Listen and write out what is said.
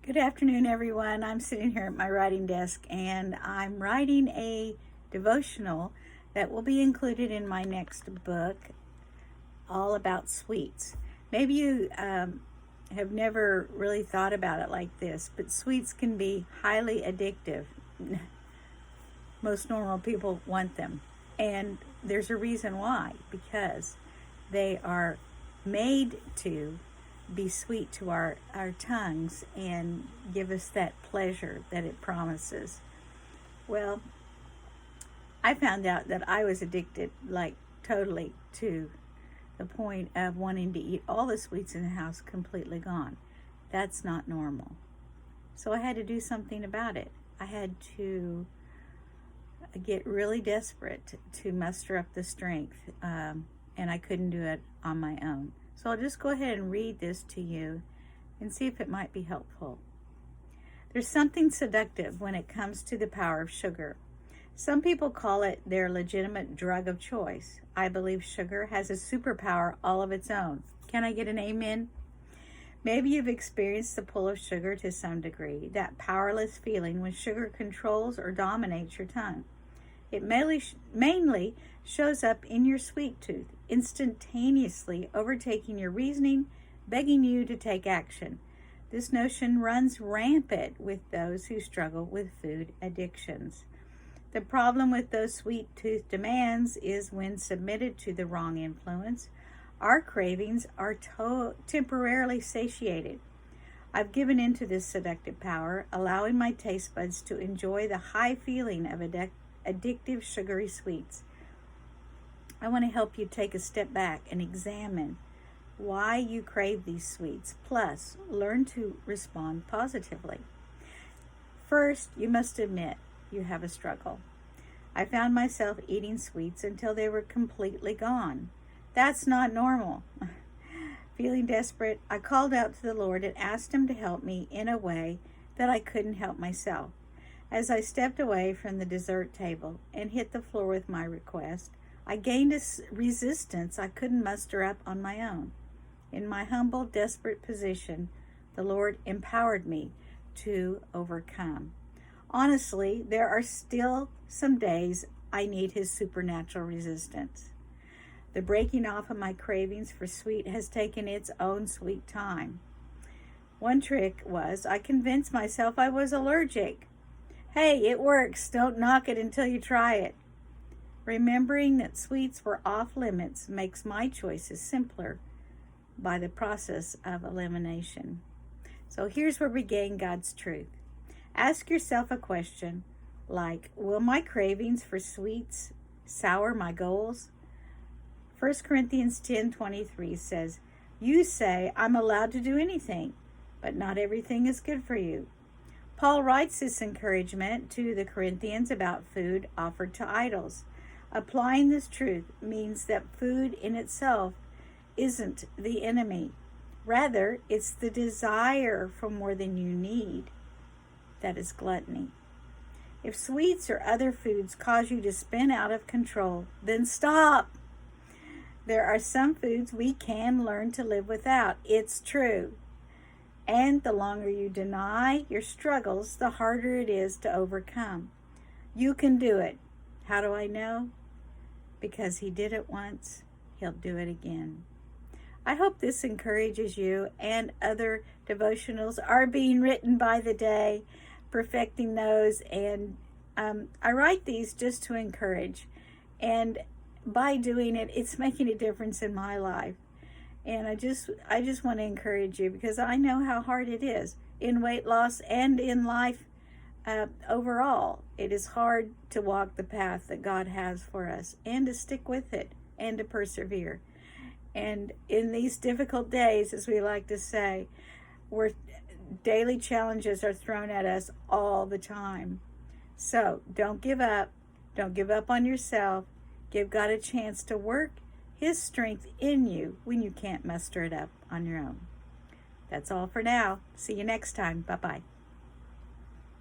Good afternoon, everyone. I'm sitting here at my writing desk and I'm writing a devotional that will be included in my next book, all about sweets. Maybe you have never really thought about it like this, but sweets can be highly addictive. Most normal people want them, and there's a reason why, because they are made to be sweet to our tongues and give us that pleasure that it promises. Well, I found out that I was addicted, like totally, to the point of wanting to eat all the sweets in the house completely gone. That's not normal. So I had to do something about it. I had to get really desperate to muster up the strength, and I couldn't do it on my own. So I'll just go ahead and read this to you and see if it might be helpful. There's something seductive when it comes to the power of sugar. Some people call it their legitimate drug of choice. I believe sugar has a superpower all of its own. Can I get an amen? Maybe you've experienced the pull of sugar to some degree, that powerless feeling when sugar controls or dominates your tongue. It mainly shows up in your sweet tooth, instantaneously overtaking your reasoning, begging you to take action. This notion runs rampant with those who struggle with food addictions. The problem with those sweet tooth demands is when submitted to the wrong influence, our cravings are temporarily satiated. I've given into this seductive power, allowing my taste buds to enjoy the high feeling of addictive sugary sweets. I want to help you take a step back and examine why you crave these sweets, plus learn to respond positively. First, you must admit you have a struggle. I found myself eating sweets until they were completely gone. That's not normal. Feeling desperate, I called out to the Lord and asked Him to help me in a way that I couldn't help myself. As I stepped away from the dessert table and hit the floor with my request, I gained a resistance I couldn't muster up on my own. In my humble, desperate position, the Lord empowered me to overcome. Honestly, there are still some days I need His supernatural resistance. The breaking off of my cravings for sweet has taken its own sweet time. One trick was I convinced myself I was allergic. Hey, it works. Don't knock it until you try it. Remembering that sweets were off limits makes my choices simpler by the process of elimination. So here's where we gain God's truth. Ask yourself a question like, will my cravings for sweets sour my goals? 1 Corinthians 10:23 says, you say I'm allowed to do anything, but not everything is good for you. Paul writes this encouragement to the Corinthians about food offered to idols. Applying this truth means that food in itself isn't the enemy. Rather, it's the desire for more than you need that is gluttony. If sweets or other foods cause you to spin out of control, then stop. There are some foods we can learn to live without. It's true. And the longer you deny your struggles, the harder it is to overcome. You can do it. How do I know? Because He did it once, He'll do it again. I hope this encourages you, and other devotionals are being written by the day, perfecting those. And I write these just to encourage. And by doing it, it's making a difference in my life. And I just want to encourage you, because I know how hard it is in weight loss and in life overall. It is hard to walk the path that God has for us and to stick with it and to persevere. And in these difficult days, as we like to say, where daily challenges are thrown at us all the time. So don't give up. Don't give up on yourself. Give God a chance to work His strength in you when you can't muster it up on your own. That's all for now. See you next time. Bye-bye.